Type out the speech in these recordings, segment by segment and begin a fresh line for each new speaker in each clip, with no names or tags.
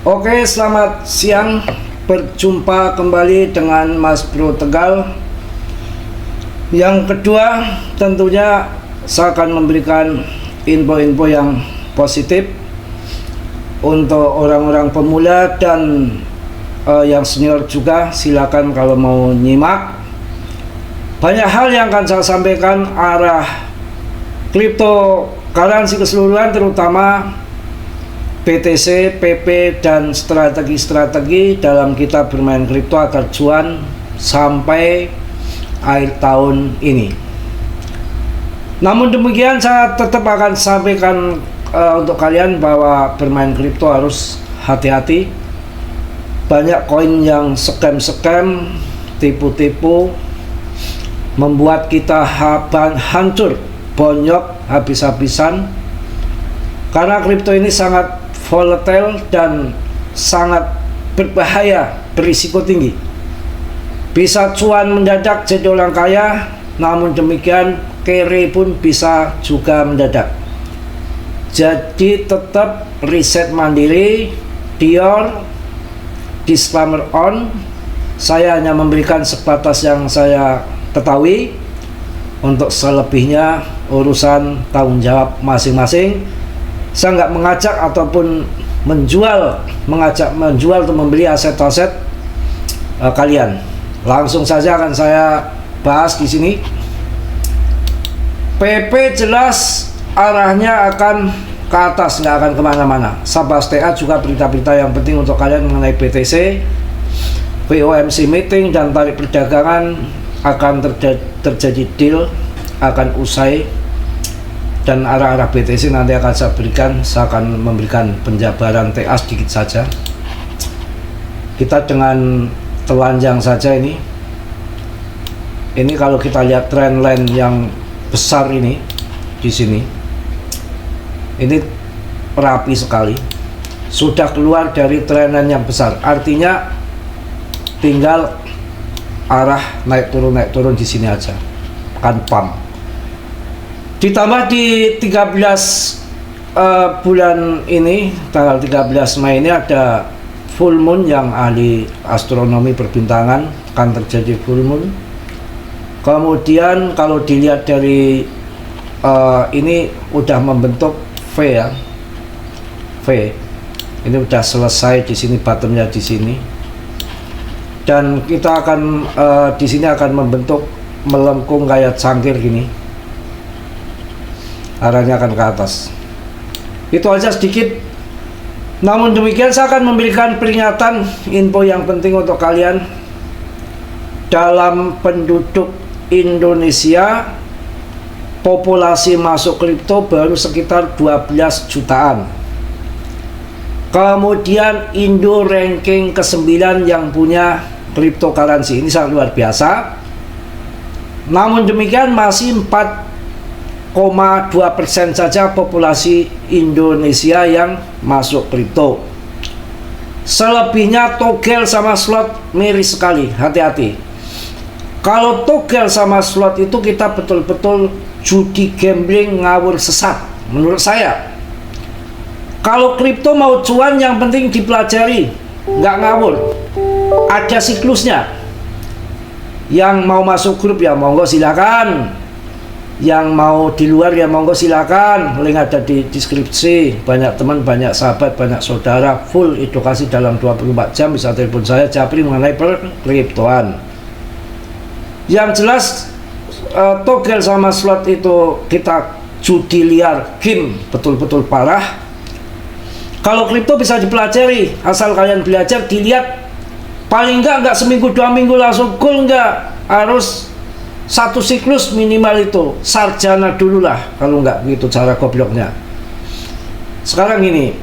Oke, selamat siang. Berjumpa kembali dengan Mas Bro Tegal. Yang kedua, tentunya saya akan memberikan info-info yang positif untuk orang-orang pemula dan yang senior juga. Silakan kalau mau nyimak. Banyak hal yang akan saya sampaikan arah cryptocurrency keseluruhan, terutama BTC, PP, dan strategi-strategi dalam kita bermain kripto agar cuan sampai akhir tahun ini. Namun demikian, saya tetap akan sampaikan untuk kalian bahwa bermain kripto harus hati-hati. Banyak koin yang scam-scam, tipu-tipu, membuat kita hancur, bonyok, habis-habisan. Karena kripto ini sangat volatile dan sangat berbahaya, berisiko tinggi. Bisa cuan mendadak jadi orang kaya, namun demikian kere pun bisa juga mendadak. Jadi tetap riset mandiri, Dior, disclaimer on. Saya hanya memberikan sebatas yang saya ketahui. Untuk selebihnya urusan tanggung jawab masing-masing. Saya nggak mengajak ataupun mengajak menjual atau membeli aset-aset kalian. Langsung saja akan saya bahas di sini. PP jelas arahnya akan ke atas, nggak akan kemana-mana. Sabas TA juga berita-berita yang penting untuk kalian mengenai BTC, FOMC meeting dan tarik perdagangan akan terjadi deal, akan usai. Dan arah-arah BTC nanti akan saya berikan. Saya akan memberikan penjabaran TA sedikit saja. Kita dengan telanjang saja ini. Ini kalau kita lihat trendline yang besar ini di sini. Ini rapi sekali. Sudah keluar dari trendline yang besar. Artinya tinggal arah naik turun di sini aja. Akan pump. Ditambah di 13 bulan ini, tanggal 13 Mei ini ada full moon yang ahli astronomi perbintangan akan terjadi full moon. Kemudian kalau dilihat dari ini udah membentuk V ya, V. Ini udah selesai di sini, bottomnya di sini. Dan kita akan di sini akan membentuk melengkung kayak cangkir gini. Arahnya akan ke atas. Itu aja sedikit. Namun demikian saya akan memberikan peringatan, info yang penting untuk kalian. Dalam penduduk Indonesia, populasi masuk kripto baru sekitar 12 jutaan. Kemudian Indo ranking ke-9 yang punya cryptocurrency. Ini sangat luar biasa. Namun demikian masih 4,2% saja populasi Indonesia yang masuk kripto. Selebihnya togel sama slot miris sekali. Hati-hati. Kalau togel sama slot itu kita betul-betul judi gambling ngawur sesat menurut saya. Kalau kripto mau cuan yang penting dipelajari, nggak ngawur. Ada siklusnya. Yang mau masuk grup ya monggo silakan. Yang mau di luar ya monggo silakan. Link ada di deskripsi. Banyak teman, banyak sahabat, banyak saudara. Full edukasi dalam 24 jam. Bisa telepon saya Japri mengenai perkriptoan. Yang jelas togel sama slot itu kita judi liar, game betul-betul parah. Kalau kripto bisa dipelajari, asal kalian belajar, dilihat. Paling enggak seminggu 2 minggu langsung goal, enggak. Harus satu siklus minimal itu. Sarjana dulu lah, kalau enggak gitu cara gobloknya. Sekarang ini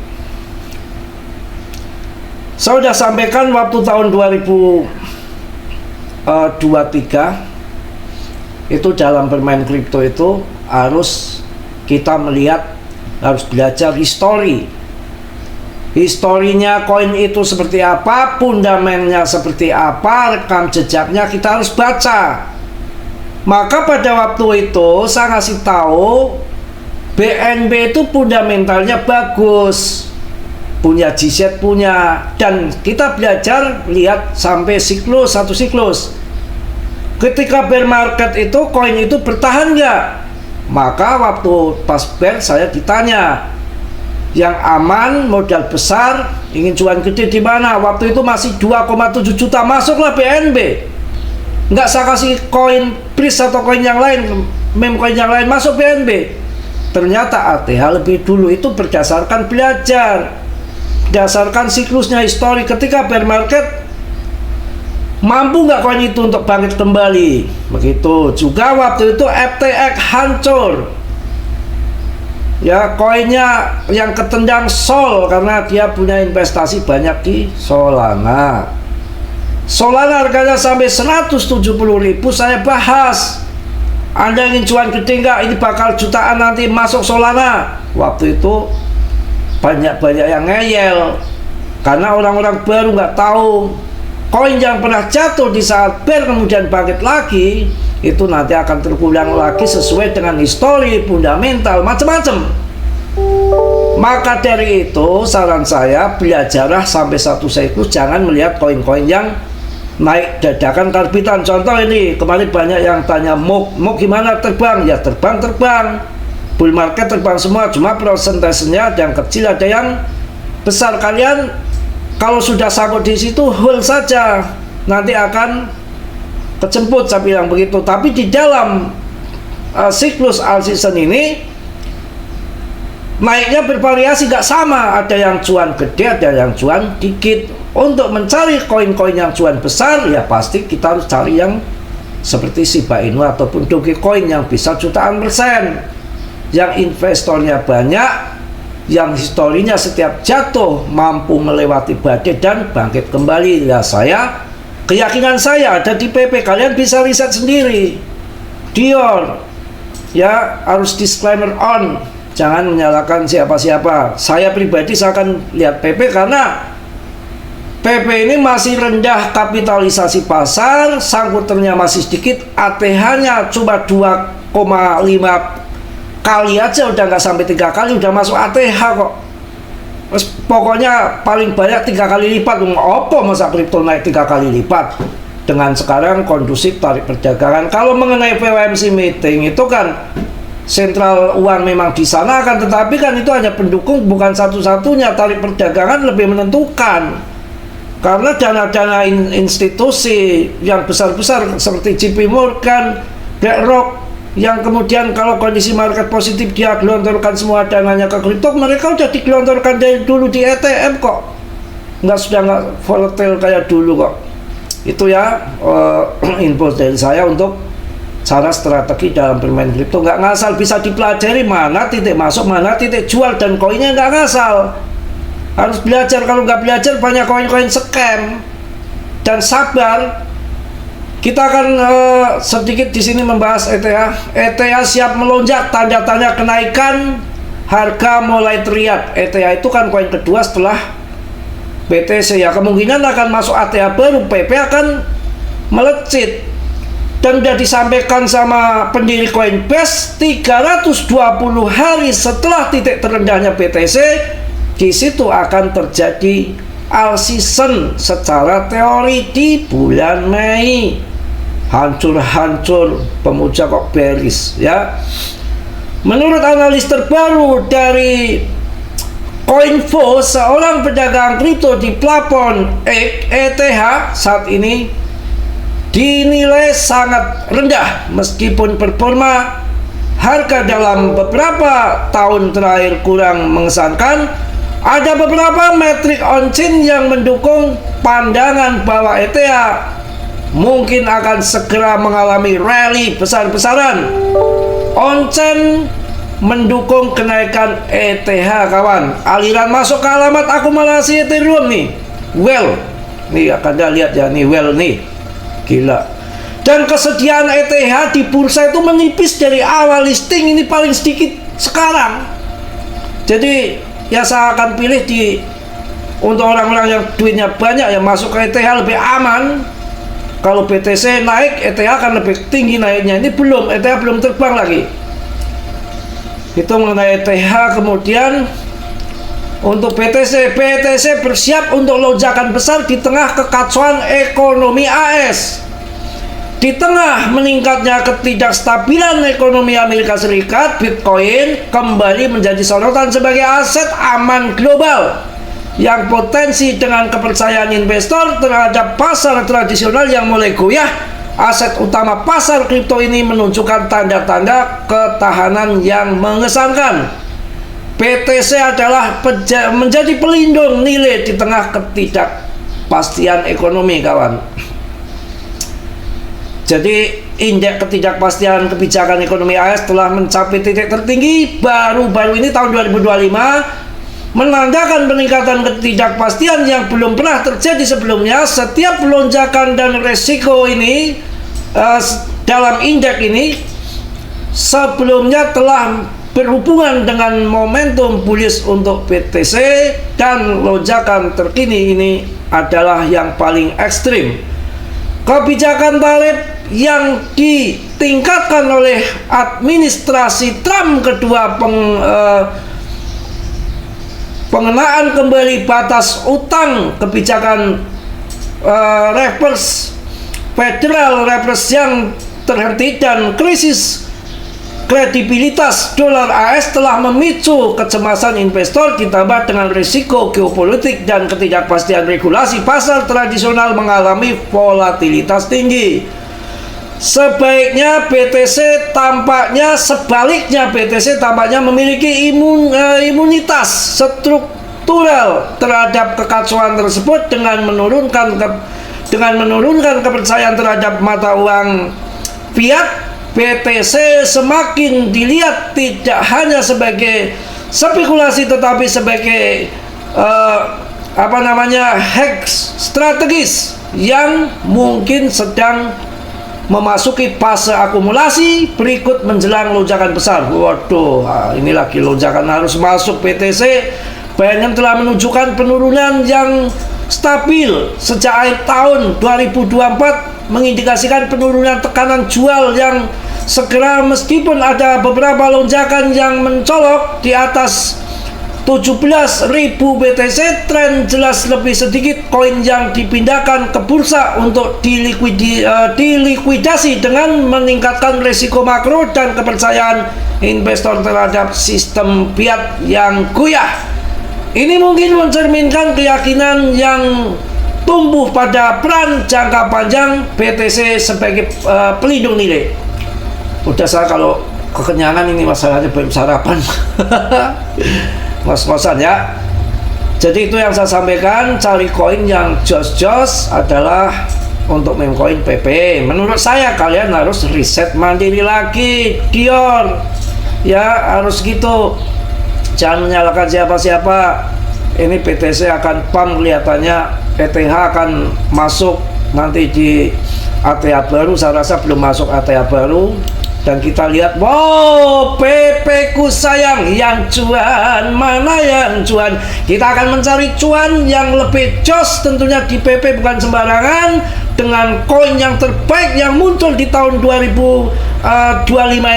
saya sudah sampaikan waktu tahun 2023 itu dalam bermain kripto itu harus kita melihat, harus belajar historinya koin itu seperti apa, fundamennya seperti apa, rekam jejaknya kita harus baca. Maka pada waktu itu saya ngasih tahu BNB itu fundamentalnya bagus. punya GZ punya, dan kita belajar lihat sampai siklus, satu siklus. Ketika bear market itu koin itu bertahan nggak? Maka waktu pas bear saya ditanya, yang aman, modal besar, ingin cuan gede di mana? Waktu itu masih 2,7 juta, masuklah BNB. Nggak saya kasih koin PRIS atau koin yang lain, meme koin yang lain, masuk BNB. Ternyata ATH lebih dulu. Itu berdasarkan belajar, berdasarkan siklusnya, histori. Ketika bear market, mampu nggak koin itu untuk bangkit kembali? Begitu juga waktu itu FTX hancur. Ya, koinnya yang ketendang Sol karena dia punya investasi banyak di Solana. Solana harganya sampai 170.000, saya bahas. Anda ingin cuan gede nggak? Ini bakal jutaan nanti, masuk Solana. Waktu itu banyak-banyak yang ngeyel karena orang-orang baru nggak tahu koin yang pernah jatuh di saat bear kemudian bangkit lagi, itu nanti akan terulang lagi sesuai dengan histori, fundamental, macam-macam. Maka dari itu saran saya, belajarlah sampai satu siklus, jangan melihat koin-koin yang naik dadakan karbitan. Contoh ini, kemarin banyak yang tanya, MOOC gimana terbang? Ya terbang. Bull market terbang semua, cuma persentasenya ada yang kecil, ada yang besar. Kalian kalau sudah sangkut di situ, hold saja, nanti akan kejemput, saya bilang begitu. Tapi di dalam siklus all season ini naiknya bervariasi, gak sama. Ada yang cuan gede, ada yang cuan dikit. Untuk mencari koin-koin yang cuan besar, ya pasti kita harus cari yang seperti Shiba Inu ataupun Dogecoin yang bisa jutaan persen, yang investornya banyak, yang historinya setiap jatuh mampu melewati badai dan bangkit kembali. Ya keyakinan saya ada di PP. Kalian bisa riset sendiri. Dior, ya harus disclaimer on, jangan menyalahkan siapa-siapa. Saya pribadi saya akan lihat PP karena PP ini masih rendah kapitalisasi pasar, sangkuternya masih sedikit, ATH-nya cuma 2,5 kali aja, udah nggak sampai 3 kali, udah masuk ATH kok. Terus pokoknya paling banyak 3 kali lipat. Apa masa kripto naik 3 kali lipat? Dengan sekarang kondusif tarik perdagangan. Kalau mengenai FOMC meeting itu kan sentral uang memang di sana kan, tetapi kan itu hanya pendukung, bukan satu-satunya. Tarik perdagangan lebih menentukan. Karena dana-dana institusi yang besar-besar seperti JP Morgan, BlackRock, yang kemudian kalau kondisi market positif dia gelontorkan semua dananya ke kripto, mereka udah digelontorkan dari dulu di ETM kok. Nggak volatile kayak dulu kok. Itu ya info dari saya untuk cara strategi dalam bermain kripto. Nggak ngasal, bisa dipelajari mana titik masuk, mana titik jual, dan koinnya nggak ngasal. Harus belajar. Kalau nggak belajar banyak koin-koin scam. Dan sabar. Kita akan sedikit di sini membahas ETH. ETH siap melonjak, tanda-tanda kenaikan harga mulai terlihat. ETH itu kan koin kedua setelah BTC ya. Kemungkinan akan masuk ATH baru, PP akan melejit. Dan sudah disampaikan sama pendiri Coinbase, 320 hari setelah titik terendahnya BTC, di situ akan terjadi all season secara teori di bulan Mei. Hancur-hancur, pemuja kok bearish ya. Menurut analis terbaru dari Coinfo, seorang pedagang kripto di plafon ETH saat ini dinilai sangat rendah meskipun performa harga dalam beberapa tahun terakhir kurang mengesankan. Ada beberapa metrik on-chain yang mendukung pandangan bahwa ETH mungkin akan segera mengalami rally besar-besaran. On-chain mendukung kenaikan ETH kawan. Aliran masuk ke alamat akumulasi Ethereum nih, well nih akan Anda lihat ya, nih well nih, gila. Dan kesediaan ETH di bursa itu menipis dari awal listing, ini paling sedikit sekarang. Jadi ya saya akan pilih untuk orang-orang yang duitnya banyak yang masuk ke ETH lebih aman. Kalau BTC naik, ETH akan lebih tinggi naiknya. Ini belum, ETH belum terbang lagi. Itu mengenai ETH. Kemudian untuk PTC bersiap untuk lonjakan besar di tengah kekacauan ekonomi AS. Di tengah meningkatnya ketidakstabilan ekonomi Amerika Serikat, Bitcoin kembali menjadi sorotan sebagai aset aman global yang potensi dengan kepercayaan investor terhadap pasar tradisional yang mulai goyah. Aset utama pasar kripto ini menunjukkan tanda-tanda ketahanan yang mengesankan. PTC adalah menjadi pelindung nilai di tengah ketidakpastian ekonomi, kawan. Jadi indeks ketidakpastian kebijakan ekonomi AS telah mencapai titik tertinggi baru-baru ini tahun 2025, menandakan peningkatan ketidakpastian yang belum pernah terjadi sebelumnya. Setiap lonjakan dan resiko ini dalam indeks ini sebelumnya telah berhubungan dengan momentum bullish untuk BTC, dan lonjakan terkini ini adalah yang paling ekstrim. Kebijakan tarif yang ditingkatkan oleh administrasi Trump kedua, pengenaan kembali batas utang, kebijakan reverse Federal Reserve yang terhenti, dan krisis kredibilitas dolar AS telah memicu kecemasan investor, ditambah dengan risiko geopolitik dan ketidakpastian regulasi. Pasar tradisional mengalami volatilitas tinggi. Sebaliknya BTC tampaknya memiliki imunitas struktural terhadap kekacauan tersebut dengan menurunkan kepercayaan terhadap mata uang fiat. BTC semakin dilihat tidak hanya sebagai spekulasi tetapi sebagai hedge strategis yang mungkin sedang memasuki fase akumulasi berikut menjelang lonjakan besar. Waduh, ini lagi lonjakan harus masuk BTC. Bayangkan telah menunjukkan penurunan yang stabil sejak akhir tahun 2024, mengindikasikan penurunan tekanan jual yang segera. Meskipun ada beberapa lonjakan yang mencolok di atas 17.000 BTC, tren jelas lebih sedikit koin yang dipindahkan ke bursa untuk dilikuidasi dengan meningkatkan risiko makro dan kepercayaan investor terhadap sistem fiat yang goyah. Ini mungkin mencerminkan keyakinan yang tumbuh pada peran jangka panjang BTC sebagai pelindung nilai. Udah, saya kalau kekenyangan ini masalahnya belum sarapan. Ngos-ngosan ya. Jadi itu yang saya sampaikan. Cari koin yang jos-jos adalah untuk meme coin PP. Menurut saya kalian harus riset mandiri lagi, Dior. Ya, harus gitu. Jangan menyalahkan siapa-siapa. Ini PTC akan pump kelihatannya. ETH akan masuk nanti di ATA baru. Saya rasa belum masuk ATA baru. Dan kita lihat, wow, PP ku sayang, yang cuan, mana yang cuan? Kita akan mencari cuan yang lebih jos tentunya di PP, bukan sembarangan. Dengan koin yang terbaik yang muncul di tahun 2025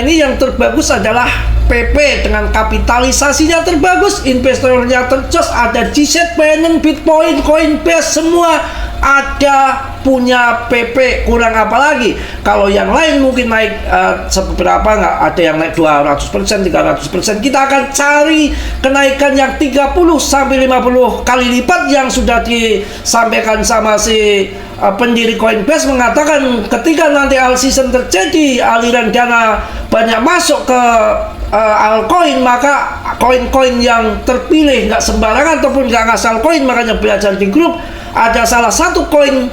ini, yang terbagus adalah PP dengan kapitalisasinya terbagus, investornya terjos, ada GZ, Binance, Bitcoin, Coinbase, semua ada punya PP. Kurang apa lagi? Kalau yang lain mungkin naik seberapa, nggak ada yang naik 200%, 300%. Kita akan cari kenaikan yang 30-50 kali lipat yang sudah disampaikan sama si pendiri Coinbase, mengatakan ketika nanti all season terjadi aliran dana banyak masuk ke altcoin, maka koin-koin yang terpilih nggak sembarangan ataupun nggak ngasal koin. Makanya belajar di grup, ada salah satu koin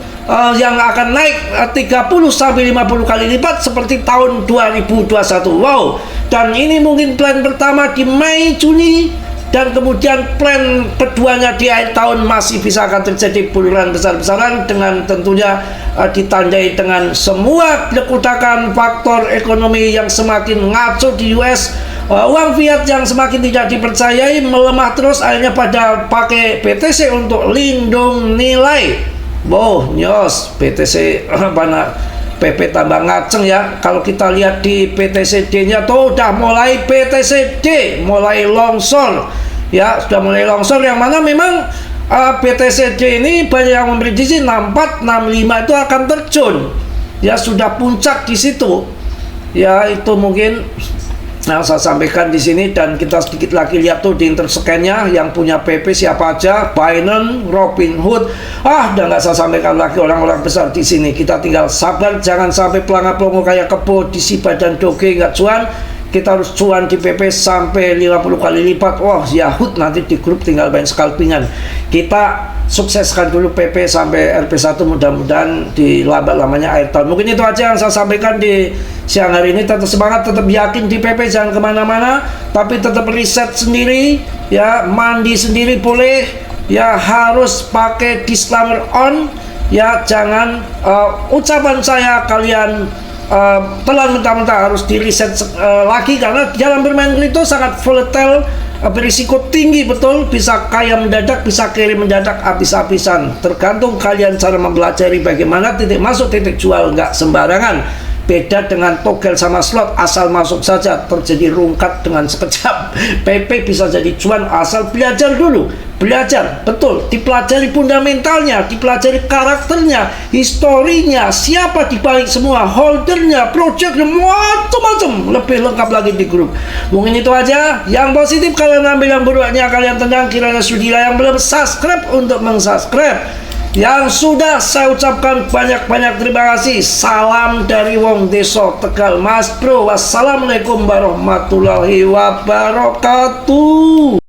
yang akan naik 30-50 kali lipat seperti tahun 2021. Wow. Dan ini mungkin plan pertama di Mei, Juni, dan kemudian plan keduanya di akhir tahun masih bisa akan terjadi buluran besar-besaran, dengan tentunya ditandai dengan semua lekudakan faktor ekonomi yang semakin ngaco di US, uang fiat yang semakin tidak dipercayai, melemah terus, akhirnya pada pakai BTC untuk lindung nilai. Wow, nyos BTC mana PP tambah ngaceng ya. Kalau kita lihat di BTCD nya tuh udah mulai BTCD mulai longsor. ya sudah mulai longsor, yang mana memang PTCD ini banyak yang memprediksi 64, 65 itu akan terjun, ya sudah puncak di situ. Ya itu mungkin yang saya sampaikan di sini, dan kita sedikit lagi lihat tuh di interscan-nya yang punya PP siapa aja, Binance, Robinhood. Udah nggak saya sampaikan lagi orang-orang besar di sini. Kita tinggal sabar, jangan sampai pelangap-pelongo kayak Kebo, Disipa dan Doge nggak cuan. Kita harus cuan di PP sampai 50 kali lipat. Wah, Yahut nanti di grup tinggal main scalpingan. Kita sukseskan dulu PP sampai RP1, mudah-mudahan di lambat-lamanya akhir tahun. Mungkin itu aja yang saya sampaikan di siang hari ini. Tetap semangat, tetap yakin di PP, jangan kemana-mana, tapi tetap riset sendiri, ya mandi sendiri boleh, ya harus pakai disclaimer on, ya jangan ucapan saya kalian telan mentah-mentah, harus di riset lagi, karena dalam bermain kripto sangat volatile, berisiko tinggi betul, bisa kaya mendadak, bisa kiri mendadak habis-habisan. Tergantung kalian cara mempelajari bagaimana titik masuk, titik jual, nggak sembarangan. Beda dengan togel sama slot, asal masuk saja terjadi rungkat dengan sekejap. PP bisa jadi cuan asal belajar dulu. Belajar, betul, dipelajari fundamentalnya, dipelajari karakternya, historinya, siapa dibalik semua, holdernya, projectnya, macam-macam. Lebih lengkap lagi di grup. Mungkin itu aja. Yang positif kalian ambil, yang buruknya kalian tendang. Kiranya sudilah yang belum subscribe untuk meng-subscribe. Yang sudah, saya ucapkan banyak-banyak terima kasih. Salam dari Wong Deso Tegal, Mas Bro. Wassalamualaikum warahmatullahi wabarakatuh.